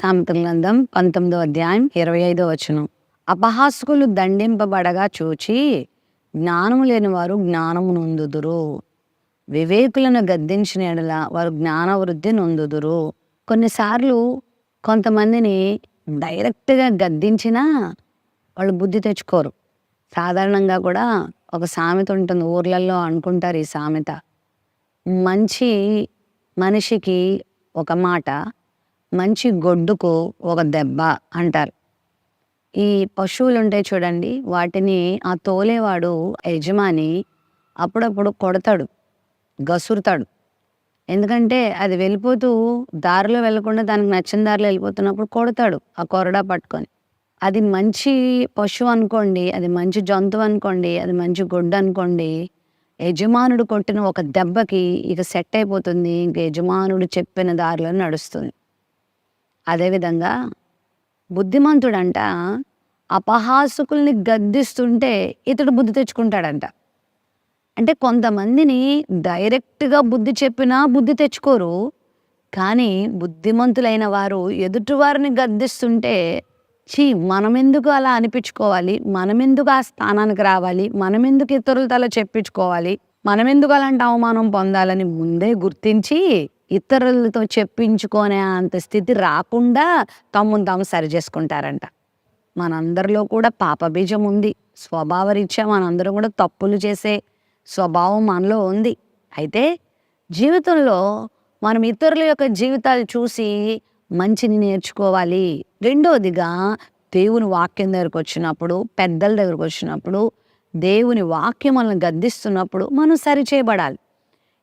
సామెతల గ్రంథం 19వ అధ్యాయం 25వ వచనం. అపహాసకులు దండింపబడగా చూచి జ్ఞానము లేని వారు జ్ఞానము నొందుదురు. వివేకులను గద్దించిన యెడల వారు జ్ఞానవృద్ధి నొందుదురు. కొన్నిసార్లు కొంతమందిని డైరెక్ట్గా గద్దించినా వాళ్ళు బుద్ధి తెచ్చుకోరు. సాధారణంగా కూడా ఒక సామెత ఉంటుంది, ఊర్లలో అనుకుంటారు ఈ సామెత. మంచి మనిషికి ఒక మాట, మంచి గొడ్డుకు ఒక దెబ్బ అంటారు. ఈ పశువులు ఉంటాయి చూడండి, వాటిని ఆ తోలేవాడు యజమాని అప్పుడప్పుడు కొడతాడు, గసురుతాడు. ఎందుకంటే అది వెళ్ళిపోతూ దారిలో వెళ్ళకుండా దానికి నచ్చిన దారిలో వెళ్ళిపోతున్నప్పుడు కొడతాడు ఆ కొరడా పట్టుకొని. అది మంచి పశువు అనుకోండి, అది మంచి జంతువు అనుకోండి, అది మంచి గొడ్డు అనుకోండి, యజమానుడు కొట్టిన ఒక దెబ్బకి ఇక సెట్ అయిపోతుంది. ఇంక యజమానుడు చెప్పిన దారిలో నడుస్తుంది. అదేవిధంగా బుద్ధిమంతుడంట అపహాసకుల్ని గద్దిస్తుంటే ఇతడు బుద్ధి తెచ్చుకుంటాడంట. అంటే కొంతమందిని డైరెక్ట్గా బుద్ధి చెప్పినా బుద్ధి తెచ్చుకోరు. కానీ బుద్ధిమంతులైన వారు ఎదుటివారిని గద్దిస్తుంటే మనమెందుకు అలా అనిపించుకోవాలి, మనమెందుకు ఆ స్థానానికి రావాలి, మనమెందుకు ఇతరులతో అలా చెప్పించుకోవాలి, మనమెందుకు అలాంటి అవమానం పొందాలని ముందే గుర్తించి ఇతరులతో చెప్పించుకునే అంత స్థితి రాకుండా తమ్మును తాము సరి చేసుకుంటారంట. మనందరిలో కూడా పాపబీజం ఉంది. స్వభావరీత్యా మనందరం కూడా తప్పులు చేసే స్వభావం మనలో ఉంది. అయితే జీవితంలో మనం ఇతరుల యొక్క జీవితాలు చూసి మంచిని నేర్చుకోవాలి. రెండోదిగా దేవుని వాక్యం దగ్గరకు వచ్చినప్పుడు, పెద్దల దగ్గరకు వచ్చినప్పుడు, దేవుని వాక్యం మనల్ని గద్దిస్తున్నప్పుడు మనం సరిచేయబడాలి.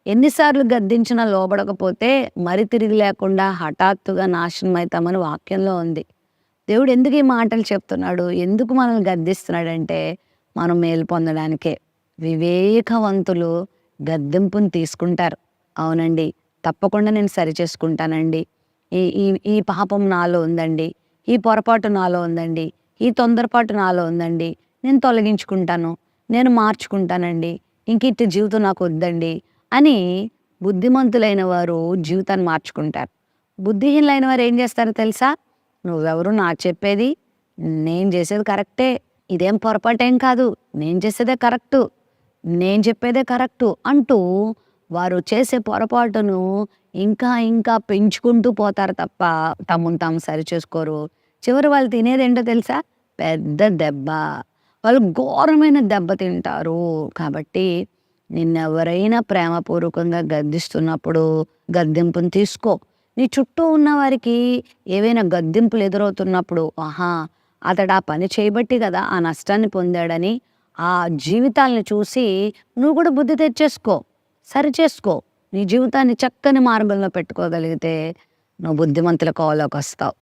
ఎన్నిసార్లు గద్దించినా లోబడకపోతే మరి తిరిగి లేకుండా హఠాత్తుగా నాశనం అవుతామని వాక్యంలో ఉంది. దేవుడు ఎందుకు ఈ మాటలు చెప్తున్నాడు, ఎందుకు మనల్ని గద్దిస్తున్నాడంటే మనం మేలు పొందడానికే. వివేకవంతులు గద్దింపుని తీసుకుంటారు. అవునండి, తప్పకుండా నేను సరి చేసుకుంటానండి, ఈ ఈ ఈ పాపం నాలో ఉందండి, ఈ పొరపాటు నాలో ఉందండి, ఈ తొందరపాటు నాలో ఉందండి, నేను తొలగించుకుంటాను, నేను మార్చుకుంటానండి, ఇంక ఇట్టి జీవితం నాకు వద్దండి అని బుద్ధిమంతులైన వారు జీవితాన్ని మార్చుకుంటారు. బుద్ధిహీనులైన వారు ఏం చేస్తారో తెలుసా? నువ్వెవరు నాకు చెప్పేది, నేను చేసేది కరెక్టే, ఇదేం పొరపాటేం కాదు, నేను చేసేదే కరెక్టు, నేను చెప్పేదే కరెక్టు అంటూ వారు చేసే పొరపాటును ఇంకా ఇంకా పెంచుకుంటూ పోతారు తప్ప తమను తాము సరి చేసుకోరు. చివరి వాళ్ళు తినేదేంటో తెలుసా? పెద్ద దెబ్బ. వాళ్ళు ఘోరమైన దెబ్బ తింటారు. కాబట్టి నిన్నెవరైనా ప్రేమపూర్వకంగా గద్దిస్తున్నప్పుడు గద్దింపుని తీసుకో. నీ చుట్టూ ఉన్న వారికి ఏవైనా గద్దింపులు ఎదురవుతున్నప్పుడు, ఆహా అతడు ఆ పని చేయబట్టి కదా ఆ నష్టాన్ని పొందాడని ఆ జీవితాలను చూసి నువ్వు కూడా బుద్ధి తెచ్చేసుకో, సరి చేసుకో. నీ జీవితాన్ని చక్కని మార్గంలో పెట్టుకోగలిగితే నువ్వు బుద్ధిమంతుల కోవలోకి వస్తావు.